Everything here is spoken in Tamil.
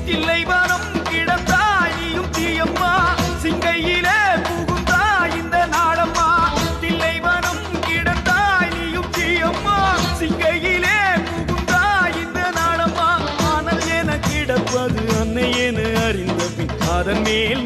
தில்லைவனம் கிடந்தாய் நீயும் தீயம்மா சிங்கையிலே புகுந்தாய் இந்த நாடம்மா தில்லைவனம் கிடந்தாய் நீயும் தீயம்மா சிங்கையிலே புகுந்தாய் இந்த நாடம்மா ஆனால் என கிடப்பது அன்னை என அறிந்த பின் அதன் மேல்